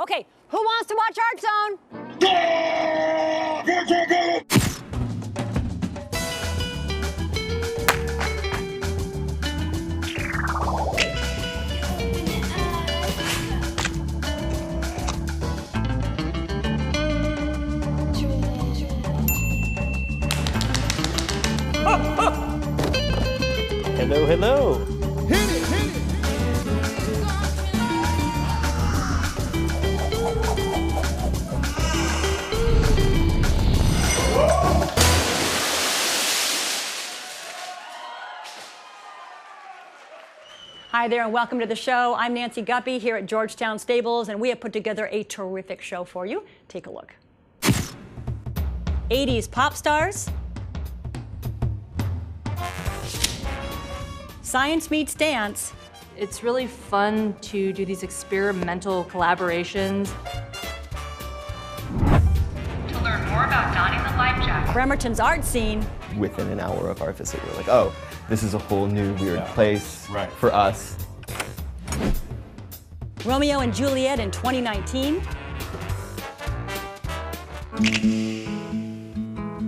Okay, who wants to watch Art Zone? Hello, hello. Hit it, hit it. Hi there and welcome to the show. I'm Nancy Guppy here at Georgetown Stables, and we have put together a terrific show for you. Take a look. 80s pop stars. Science meets dance. It's really fun to do these experimental collaborations. To learn more about donning the life jacket. Bremerton's art scene. Within an hour of our visit, we're like, oh, this is a whole new weird place for us. Romeo and Juliet in 2019.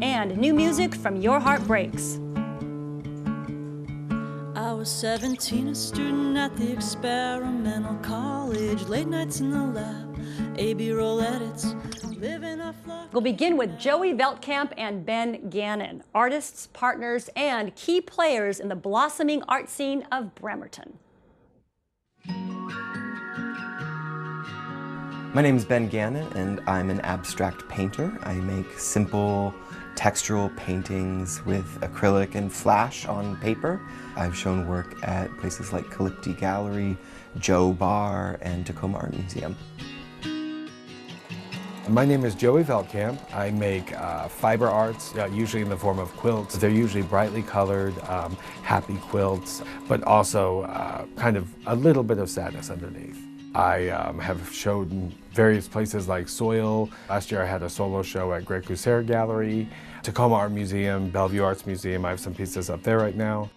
And new music from Your Heart Breaks. I was 17, a student at the experimental college, late nights in the lab, A-B roll edits, living off luck. We'll begin with Joey Veltkamp and Ben Gannon, artists, partners, and key players in the blossoming art scene of Bremerton. My name is Ben Gannon, and I'm an abstract painter. I make simple textural paintings with acrylic and flash on paper. I've shown work at places like Calypti Gallery, Joe Bar, and Tacoma Art Museum. My name is Joey Veltkamp. I make fiber arts, usually in the form of quilts. They're usually brightly colored, happy quilts, but also kind of a little bit of sadness underneath. I have showed in various places like Soil. Last year I had a solo show at Greg Kucera Gallery, Tacoma Art Museum, Bellevue Arts Museum. I have some pieces up there right now.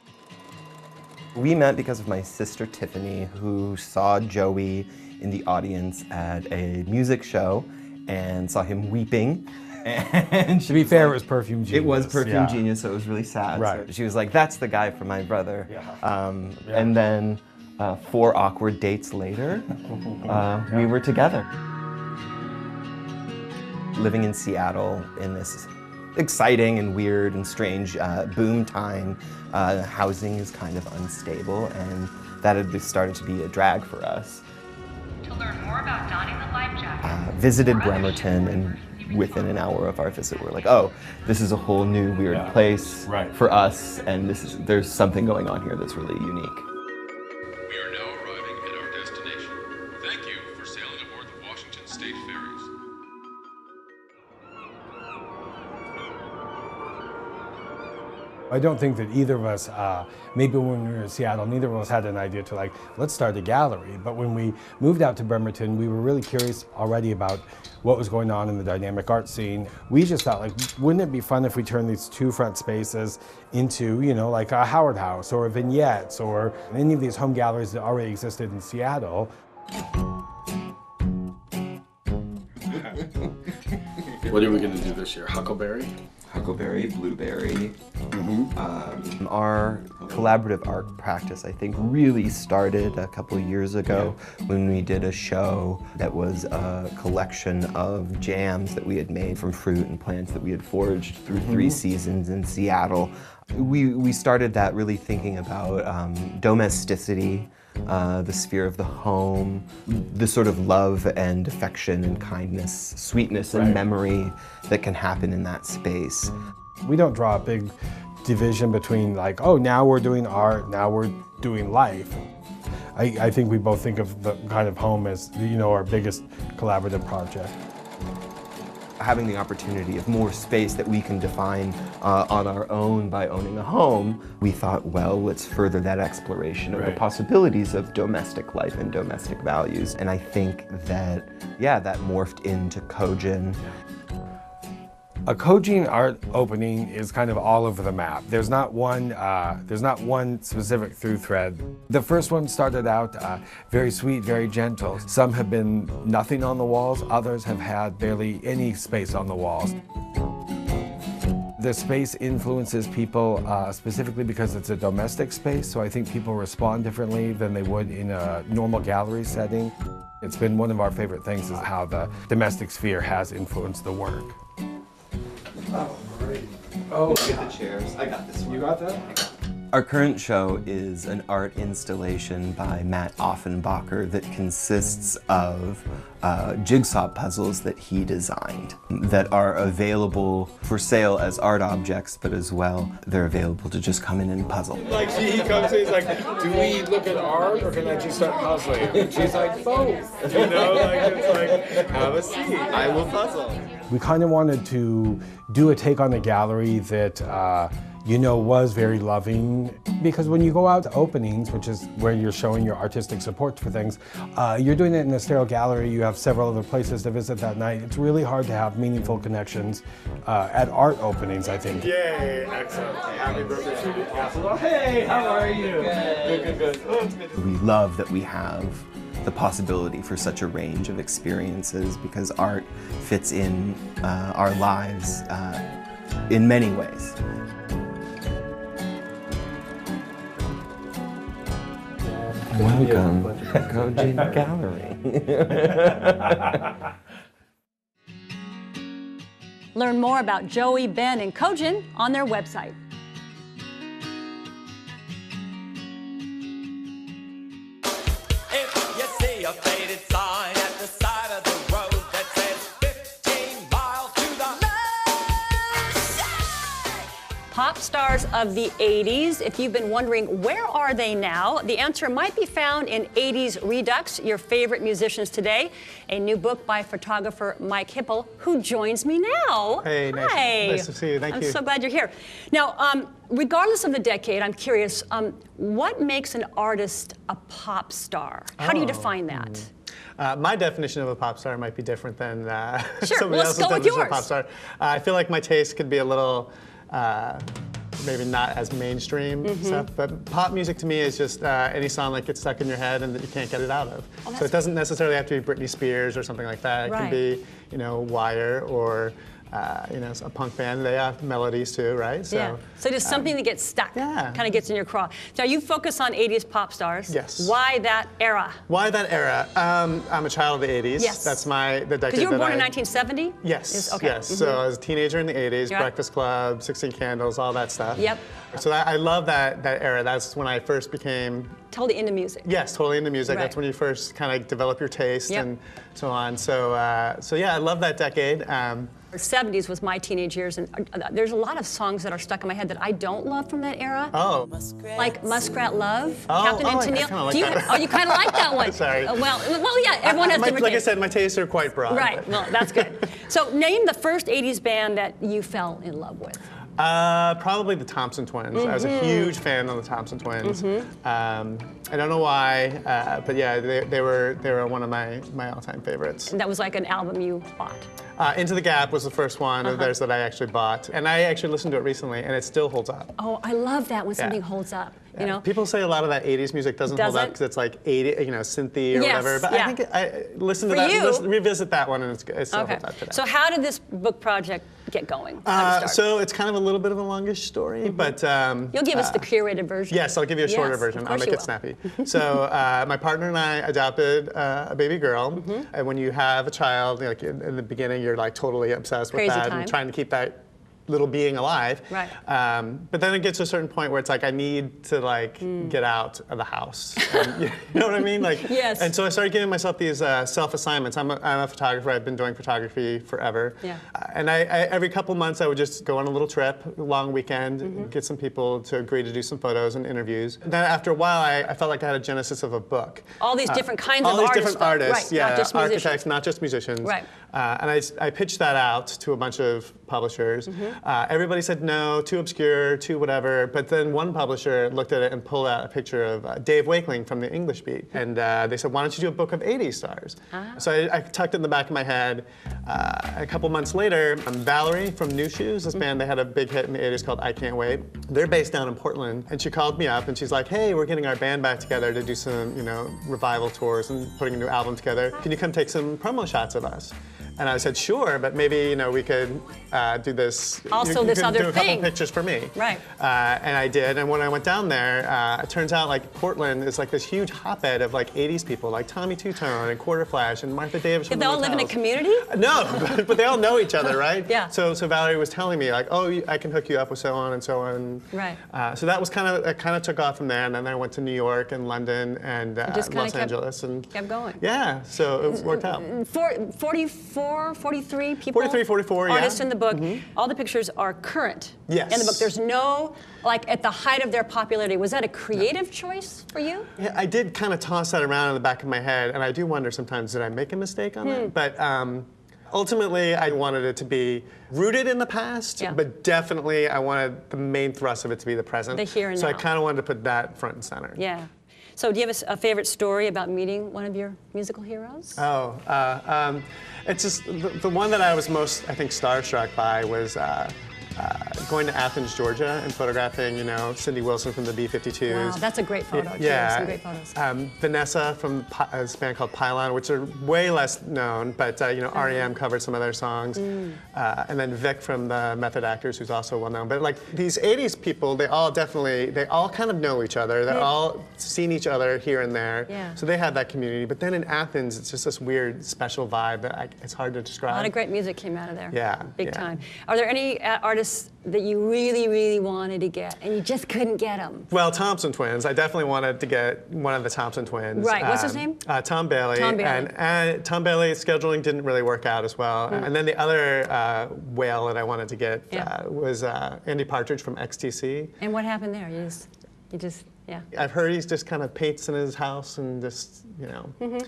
We met because of my sister Tiffany, who saw Joey in the audience at a music show and saw him weeping. And to be fair, it was Perfume Genius. It was Perfume Genius, so it was really sad. Right. So she was like, that's the guy for my brother. And then 4 awkward dates later, we were together. Living in Seattle in this exciting and weird and strange boom time, housing is kind of unstable, and that had started to be a drag for us. To learn more about donning the life jacket. Visited Bremerton, and within an hour of our visit, we're like, oh, this is a whole new weird place for us, and there's something going on here that's really unique. We are now arriving at our destination. Thank you for sailing aboard the Washington State Ferries. I don't think that either of us, maybe when we were in Seattle, neither of us had an idea to like, let's start a gallery. But when we moved out to Bremerton, we were really curious already about what was going on in the dynamic art scene. We just thought, like, wouldn't it be fun if we turned these 2 front spaces into, you know, like a Howard House or a Vignettes or any of these home galleries that already existed in Seattle. What are we going to do this year? Huckleberry? Huckleberry, blueberry. Our collaborative art practice, I think, really started a couple of years ago when we did a show that was a collection of jams that we had made from fruit and plants that we had foraged through 3 seasons in Seattle. We started that really thinking about domesticity, the sphere of the home, the sort of love and affection and kindness, sweetness and memory that can happen in that space. We don't draw a big division between like, oh, now we're doing art, now we're doing life. I think we both think of the kind of home as, you know, our biggest collaborative project. Having the opportunity of more space that we can define on our own by owning a home, we thought, well, let's further that exploration of the possibilities of domestic life and domestic values. And I think that, that morphed into Cogean. A cogean art opening is kind of all over the map. There's not one specific through thread. The first one started out very sweet, very gentle. Some have been nothing on the walls, others have had barely any space on the walls. The space influences people specifically because it's a domestic space, so I think people respond differently than they would in a normal gallery setting. It's been one of our favorite things is how the domestic sphere has influenced the work. Oh, great. Oh, look at the chairs. I got this one. You got that? Our current show is an art installation by Matt Offenbacher that consists of jigsaw puzzles that he designed that are available for sale as art objects, but as well, they're available to just come in and puzzle. Like he comes in, he's like, do we look at art or can I just start puzzling? And she's like, both. You know, like it's like, have a seat. I will puzzle. We kind of wanted to do a take on the gallery that was very loving, because when you go out to openings, which is where you're showing your artistic support for things, you're doing it in a sterile gallery, you have several other places to visit that night. It's really hard to have meaningful connections at art openings, I think. Yay, excellent. Happy birthday to you. Hey, how are you? Good. We love that we have the possibility for such a range of experiences because art fits in our lives in many ways. Welcome to the Cogean Gallery. Learn more about Joey, Ben, and Cogean on their website. If you see a faded sign at the side of the road that says 15 miles to the left. Pop stars of the 80s. If you've been wondering where are they now, the answer might be found in 80s Redux, your favorite musicians today. A new book by photographer Mike Hipple, who joins me now. Hey, nice to see you. Thank you. I'm so glad you're here. Now, regardless of the decade, I'm curious, what makes an artist a pop star? How do you define that? My definition of a pop star might be different than Sure, somebody let's else's go with definition yours. of pop star. I feel like my taste could be a little maybe not as mainstream stuff, but pop music to me is just any song that gets stuck in your head and that you can't get it out of. So it doesn't necessarily have to be Britney Spears or something like that. It can be, Wire or a punk band. They have melodies too, right? So, So just something that gets stuck, kind of gets in your craw. Now you focus on 80s pop stars. Yes. Why that era? Why that era? I'm a child of the 80s. Yes. That's the decade that Because you were born in 1970? Yes. Okay. Yes. So I was a teenager in the 80s, Breakfast Club, 16 Candles, all that stuff. Yep. So I love that era. That's when I first became totally into music. Yes, totally into music. Right. That's when you first kind of develop your taste and so on. So yeah, I love that decade. The 70s was my teenage years, and there's a lot of songs that are stuck in my head that I don't love from that era. Oh. Like Muskrat Love, Oh, Captain and Tennille. I kinda like that. You kind of like that one? Sorry. Well, yeah, everyone has different Like tastes. I said, my tastes are quite broad. Right, but- well, that's good. So name the first 80s band that you fell in love with. Probably the Thompson Twins. I was a huge fan of the Thompson Twins. I don't know why, but yeah, they were one of my all-time favorites. And that was like an album you bought. Into the Gap was the first one of theirs that I actually bought, and I actually listened to it recently, and it still holds up. Oh, I love that when something holds up. You know, people say a lot of that 80s music doesn't hold up because it's like 80, synthy or whatever. But I think I listen to revisit that one, and it still holds up today. So how did this book project get going? So it's kind of a little bit of a longish story, but you'll give us the curated version. Yes, I'll give you a shorter version. I'll make it snappy. So my partner and I adopted a baby girl, and when you have a child, like in the beginning, you're like totally obsessed with that and trying to keep that little being alive. Right. But then it gets to a certain point where it's like I need to get out of the house. And, you know what I mean? Like. Yes. And so I started giving myself these self-assignments. I'm a photographer. I've been doing photography forever. Yeah. And I every couple months I would just go on a little trip, a long weekend, get some people to agree to do some photos and interviews. And then after a while, I felt like I had a genesis of a book. All these different kinds of artists. All these different right, artists, not just musicians. architects, not just musicians. Right. And I pitched that out to a bunch of publishers. Everybody said no, too obscure, too whatever. But then one publisher looked at it and pulled out a picture of Dave Wakeling from the English Beat. And they said, why don't you do a book of 80s stars? So I tucked it in the back of my head. A couple months later, Valerie from New Shoes, this band, they had a big hit in the 80s called I Can't Wait. They're based down in Portland. And she called me up and she's like, hey, we're getting our band back together to do some, revival tours and putting a new album together. Can you come take some promo shots of us? And I said, sure, but maybe, we could do this. Also you this could other do a thing. couple pictures for me. Right. And I did, and when I went down there, it turns out like Portland is like this huge hotbed of like 80s people, like Tommy Two-Tone and Quarter Flash and Martha Davis. Did they all live in a community? No, but they all know each other, right? Yeah. So Valerie was telling me like, oh, I can hook you up with so on and so on. Right. So that was it kind of took off from there, and then I went to New York and London and Los Angeles and kept going. Yeah, so it worked out. 44, 43 people. 43, 44, artists yeah. in the book. All the pictures are current. Yes. In the book, there's no like at the height of their popularity. Was that a creative choice for you? Yeah, I did kind of toss that around in the back of my head, and I do wonder sometimes, did I make a mistake on that? But ultimately, I wanted it to be rooted in the past, but definitely I wanted the main thrust of it to be the present. The here and so now. I kind of wanted to put that front and center. Yeah. So do you have a favorite story about meeting one of your musical heroes? Oh, it's just the one that I was most, I think, starstruck by was going to Athens, Georgia, and photographing, Cindy Wilson from the B-52s. Wow, that's a great photo. Yeah. Some great photos. Vanessa from a band called Pylon, which are way less known, but REM covered some of their songs. And then Vic from the Method Actors, who's also well known. But like these 80s people, they all kind of know each other. They're all seen each other here and there. Yeah. So they have that community. But then in Athens, it's just this weird, special vibe that it's hard to describe. A lot of great music came out of there. Yeah. Big time. Are there any artists that you really, really wanted to get and you just couldn't get them? Well, Thompson Twins. I definitely wanted to get one of the Thompson Twins. Right. What's his name? Tom Bailey. Tom Bailey. And Tom Bailey's scheduling didn't really work out as well. And then the other whale that I wanted to get was Andy Partridge from XTC. And what happened there? You just. Yeah. I've heard he's just kind of paints in his house and just,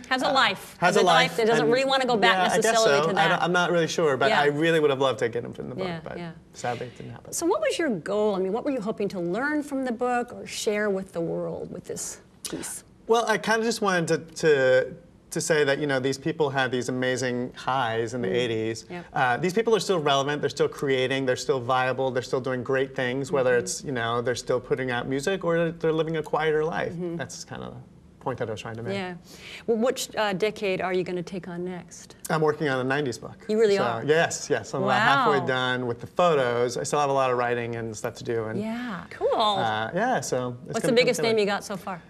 Has a life. Has a life. That doesn't really want to go back necessarily I guess so. to that. I'm not really sure, but I really would have loved to get him from the book, but sadly it didn't happen. So what was your goal? I mean, what were you hoping to learn from the book or share with the world with this piece? Well, I kind of just wanted to say that these people had these amazing highs in the 80s. Yep. These people are still relevant, they're still creating, they're still viable, they're still doing great things, whether it's they're still putting out music or they're living a quieter life. That's kind of the point that I was trying to make. Yeah. Well, which decade are you going to take on next? I'm working on a 90s book. You really are? Yes. I'm about halfway done with the photos. I still have a lot of writing and stuff to do. And, yeah, cool. So what's the biggest name you got so far?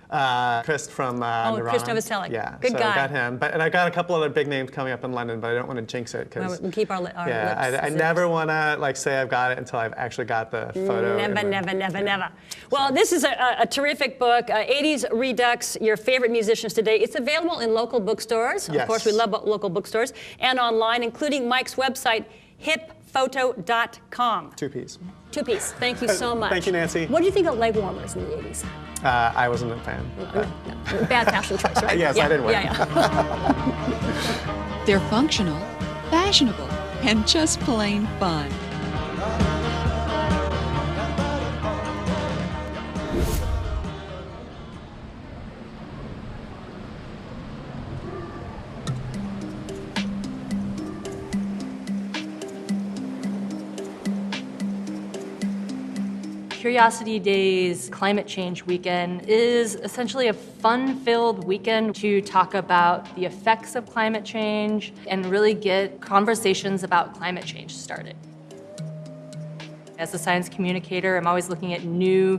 Chris from Nirvana. Chris Novoselic. Yeah, good guy. I got him. And I got a couple other big names coming up in London, but I don't want to jinx it because we'll keep our lips. I never want to say I've got it until I've actually got the photo. Never. Well, this is a terrific book, 80s Redux, Your Favorite Musicians Today. It's available in local bookstores. Yes. Of course, we love local bookstores, and online, including Mike's website, hipphoto.com. Two-piece. Two-piece. Thank you so much. Thank you, Nancy. What do you think of leg warmers in the 80s? I wasn't a fan. No. Bad fashion choice, right? Yes, I didn't win. They're functional, fashionable, and just plain fun. Curiosity Days Climate Change Weekend is essentially a fun-filled weekend to talk about the effects of climate change and really get conversations about climate change started. As a science communicator, I'm always looking at new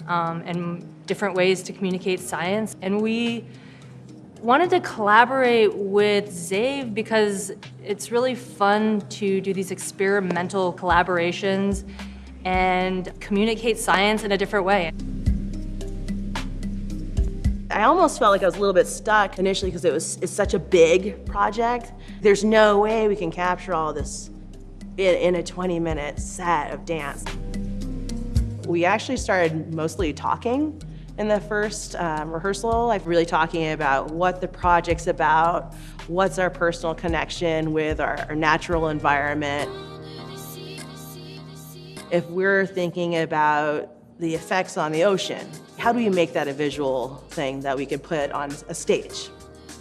and different ways to communicate science, and we wanted to collaborate with Zave because it's really fun to do these experimental collaborations and communicate science in a different way. I almost felt like I was a little bit stuck initially because it's such a big project. There's no way we can capture all this in a 20-minute set of dance. We actually started mostly talking in the first rehearsal, like really talking about what the project's about, what's our personal connection with our natural environment. If we're thinking about the effects on the ocean, how do we make that a visual thing that we can put on a stage?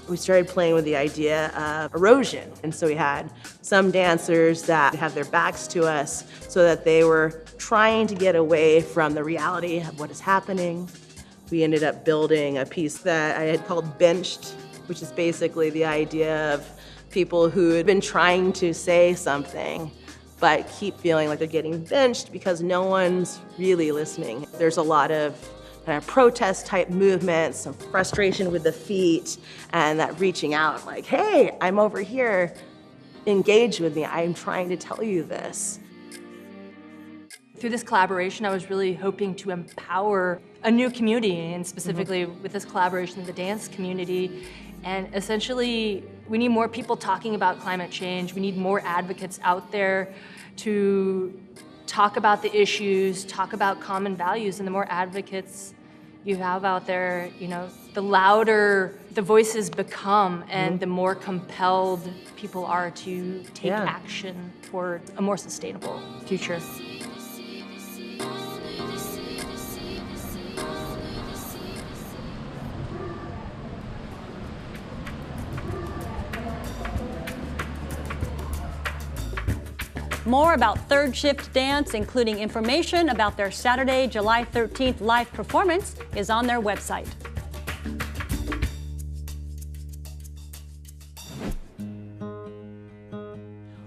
We started playing with the idea of erosion. And so we had some dancers that have their backs to us so that they were trying to get away from the reality of what is happening. We ended up building a piece that I had called Benched, which is basically the idea of people who had been trying to say something but keep feeling like they're getting benched because no one's really listening. There's a lot of kind of protest type movements, some frustration with the feet, and that reaching out like, hey, I'm over here, engage with me, I'm trying to tell you this. Through this collaboration, I was really hoping to empower a new community, and specifically with this collaboration, the dance community. And essentially, we need more people talking about climate change. We need more advocates out there to talk about the issues, talk about common values, and the more advocates you have out there, you know, the louder the voices become and the more compelled people are to take action toward a more sustainable future. More about Third Shift Dance, including information about their Saturday, July 13th live performance, is on their website.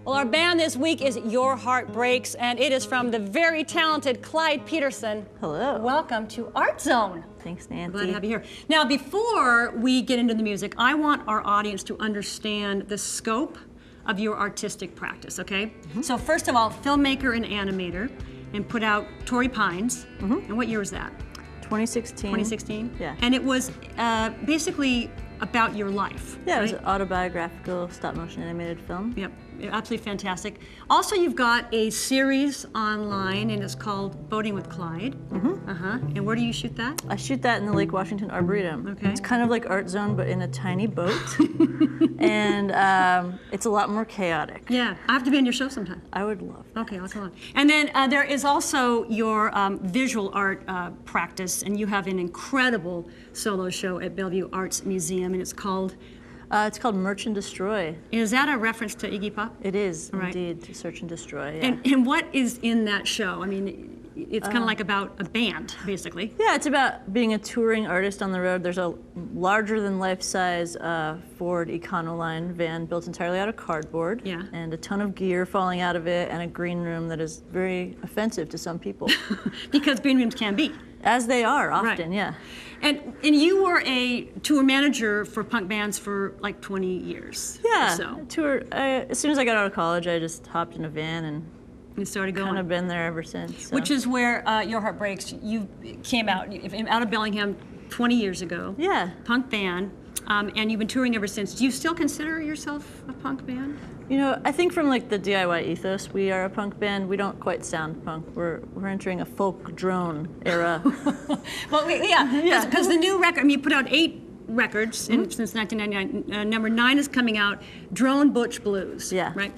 Well, our band this week is Your Heart Breaks, and it is from the very talented Clyde Petersen. Hello. Welcome to Art Zone. Thanks, Nancy. Glad to have you here. Now, before we get into the music, I want our audience to understand the scope of your artistic practice, okay? So first of all, filmmaker and animator, and put out Torrey Pines. And what year was that? 2016. 2016? Yeah. And it was basically about your life. Yeah, right? it was an autobiographical stop-motion animated film. Yep, absolutely fantastic. Also, you've got a series online, and it's called Boating with Clyde. And where do you shoot that? I shoot that in the Lake Washington Arboretum. Okay. It's kind of like Art Zone, but in a tiny boat. And it's a lot more chaotic. Yeah, I have to be on your show sometime. I would love that. Okay, I'll come on. And then there is also your visual art practice, and you have an incredible solo show at Bellevue Arts Museum, and it's called Merch and Destroy. Is that a reference to Iggy Pop? It is, Right. indeed, to search and destroy. Yeah. And what is in that show? I mean, it's kind of like about a band, basically. Yeah, it's about being a touring artist on the road. There's a larger than life-size Ford Econoline van built entirely out of cardboard. Yeah. And a ton of gear falling out of it, and a green room that is very offensive to some people. Because green rooms can be. As they are often, Right. yeah. And you were a tour manager for punk bands for like 20 years. Yeah, or so. tour. As soon as I got out of college, I just hopped in a van and started going. Kind of been there ever since. So. Which is where Your Heart Breaks. You came out of Bellingham 20 years ago. Yeah. Punk band, and you've been touring ever since. Do you still consider yourself a punk band? You know, I think from like the DIY ethos, we are a punk band. We don't quite sound punk. We're entering a folk drone era. Well, yeah, because the new record. I mean, you put out 8 records since 1999. Number 9 is coming out. Drone Butch Blues. Yeah. Right.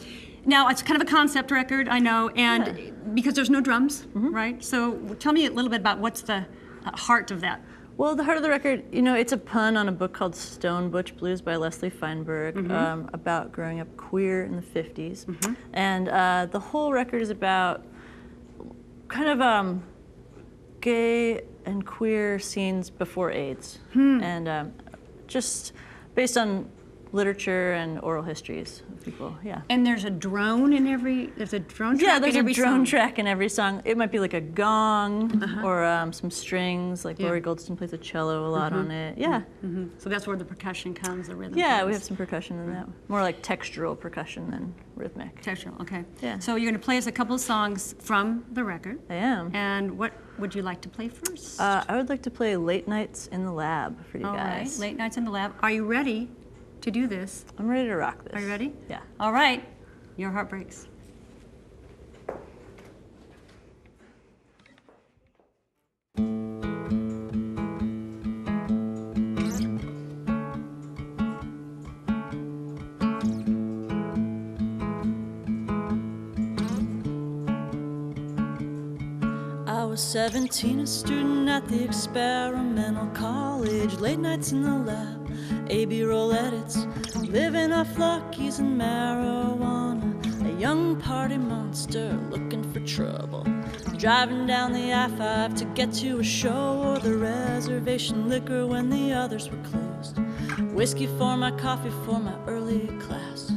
Now it's kind of a concept record, I know, and because there's no drums, right? So tell me a little bit about what's the heart of that. Well, the heart of the record, you know, it's a pun on a book called Stone Butch Blues by Leslie Feinberg about growing up queer in the 50s. And the whole record is about kind of gay and queer scenes before AIDS. And just based on literature and oral histories of people, yeah. And there's a drone in every, there's a drone track Yeah, there's in every a drone song. track in every song. It might be like a gong or some strings, like Laurie Goldstein plays a cello a lot on it. Yeah. So that's where the percussion comes, the rhythm Yeah, comes. we have some percussion in that. More like textural percussion than rhythmic. Textural, okay. Yeah. So you're going to play us a couple of songs from the record. I am. And what would you like to play first? I would like to play Late Nights in the Lab for you All guys. right, Late Nights in the Lab. Are you ready to do this? I'm ready to rock this. Are you ready? Yeah. All right, Your Heart Breaks. was 17, a student at the experimental college. Late nights in the lab, A-B roll edits, living off Luckies and marijuana. A young party monster looking for trouble, driving down the I-5 to get to a show, or the reservation liquor when the others were closed. Whiskey for my coffee for my early class.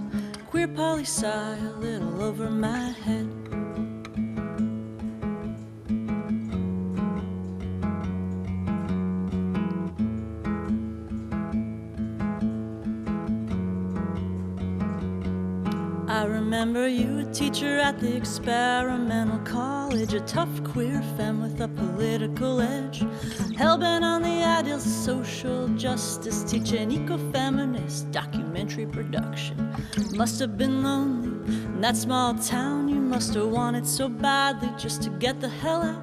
Queer poli-sci a little over my head. I remember you, a teacher at the experimental college, a tough queer femme with a political edge, hell-bent on the ideals of social justice, teaching ecofeminist documentary production. Must have been lonely in that small town. You must have wanted so badly just to get the hell out.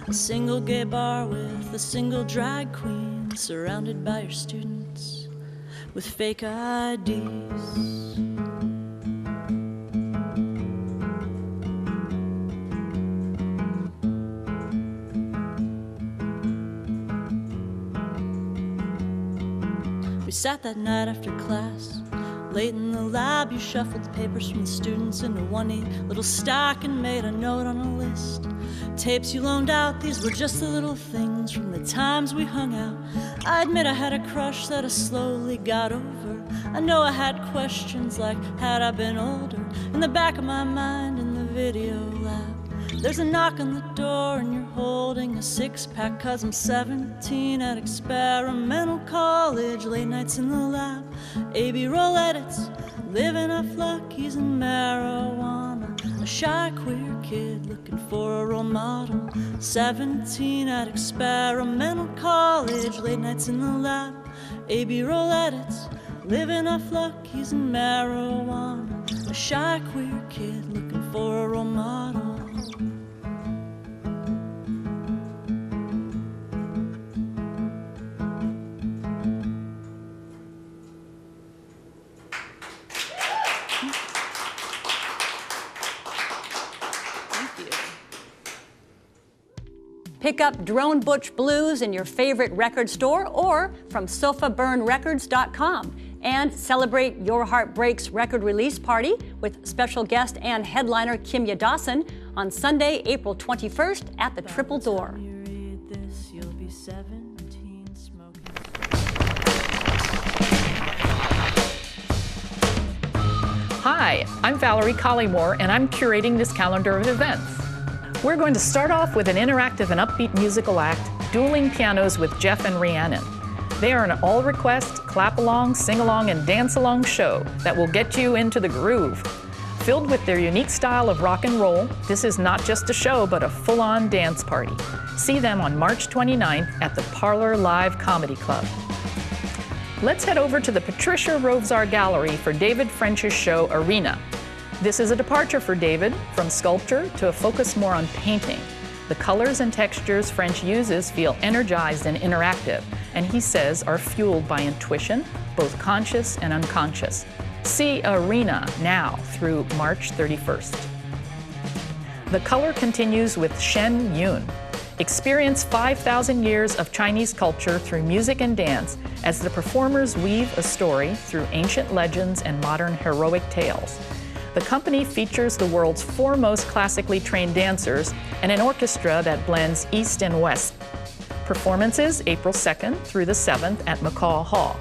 A single gay bar with a single drag queen, surrounded by your students with fake IDs. We sat that night after class, late in the lab. You shuffled the papers from the students into one neat little stack and made a note on a list. Tapes you loaned out, these were just the little things from the times we hung out. I admit I had a crush that I slowly got over. I know I had questions like, had I been older? In the back of my mind in the video lab, there's a knock on the door and you're holding a six-pack, 'cause I'm 17 at experimental college. Late nights in the lab, A-B roll edits, living off Luckies and marijuana. A shy queer kid looking for a role model. 17 at experimental college. Late nights in the lab, A-B roll edits, living off Luckies and marijuana. A shy queer kid looking for a role model. Pick up Drone Butch Blues in your favorite record store or from SofaBurnRecords.com. And celebrate Your Heart Breaks record release party with special guest and headliner Kimya Dawson on Sunday, April 21st at the Triple Door. Hi, I'm Valerie Collymore, and I'm curating this calendar of events. We're going to start off with an interactive and upbeat musical act, Dueling Pianos with Jeff and Rhiannon. They are an all-request, clap-along, sing-along, and dance-along show that will get you into the groove. Filled with their unique style of rock and roll, this is not just a show, but a full-on dance party. See them on March 29th at the Parlor Live Comedy Club. Let's head over to the Patricia Rovzar Gallery for David French's show, Arena. This is a departure for David, from sculpture to a focus more on painting. The colors and textures French uses feel energized and interactive, and he says are fueled by intuition, both conscious and unconscious. See Arena now through March 31st. The color continues with Shen Yun. Experience 5,000 years of Chinese culture through music and dance as the performers weave a story through ancient legends and modern heroic tales. The company features the world's foremost classically trained dancers and an orchestra that blends East and West. Performances April 2nd through the 7th at McCaw Hall.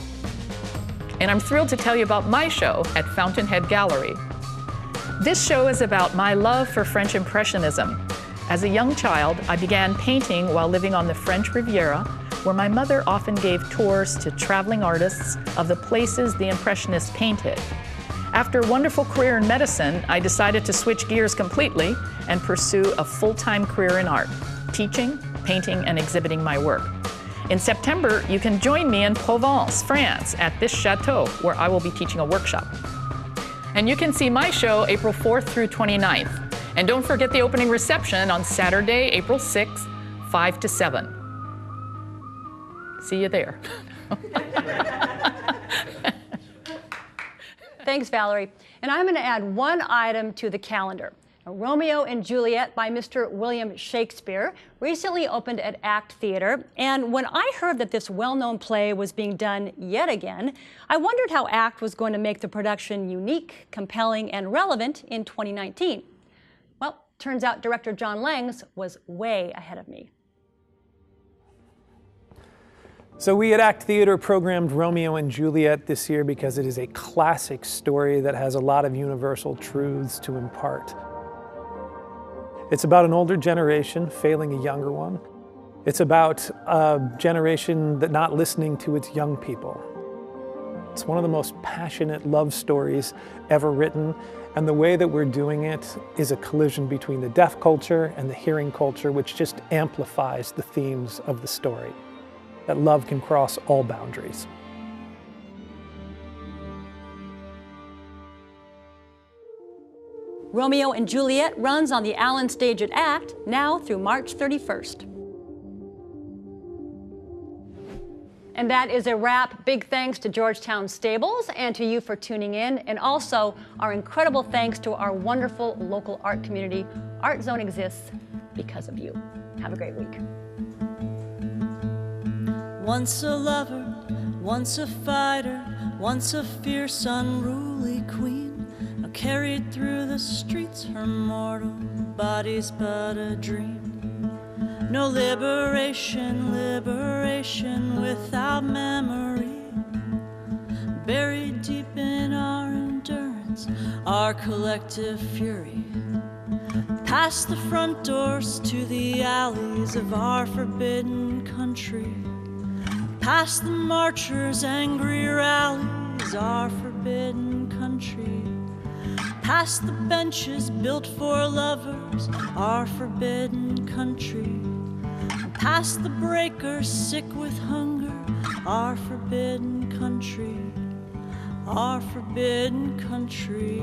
And I'm thrilled to tell you about my show at Fountainhead Gallery. This show is about my love for French Impressionism. As a young child, I began painting while living on the French Riviera, where my mother often gave tours to traveling artists of the places the Impressionists painted. After a wonderful career in medicine, I decided to switch gears completely and pursue a full-time career in art, teaching, painting, and exhibiting my work. In September, you can join me in Provence, France, at this chateau, where I will be teaching a workshop. And you can see my show April 4th through 29th. And don't forget the opening reception on Saturday, April 6th, 5 to 7. See you there. Thanks, Valerie. And I'm going to add one item to the calendar. Romeo and Juliet by Mr. William Shakespeare recently opened at ACT Theater, and when I heard that this well-known play was being done yet again, I wondered how ACT was going to make the production unique, compelling, and relevant in 2019. Well, turns out director John Langs was way ahead of me. So we at ACT Theater programmed Romeo and Juliet this year because it is a classic story that has a lot of universal truths to impart. It's about an older generation failing a younger one. It's about a generation that not listening to its young people. It's one of the most passionate love stories ever written, and the way that we're doing it is a collision between the deaf culture and the hearing culture, which just amplifies the themes of the story, that love can cross all boundaries. Romeo and Juliet runs on the Allen stage at ACT now through March 31st. And that is a wrap. Big thanks to Georgetown Stables and to you for tuning in, and also our incredible thanks to our wonderful local art community. Art Zone exists because of you. Have a great week. Once a lover, once a fighter, once a fierce, unruly queen, now carried through the streets, her mortal body's but a dream. No liberation, liberation without memory, buried deep in our endurance, our collective fury. Past the front doors to the alleys of our forbidden country, past the marchers' angry rallies, our forbidden country, past the benches built for lovers, our forbidden country, past the breakers sick with hunger, our forbidden country, our forbidden country.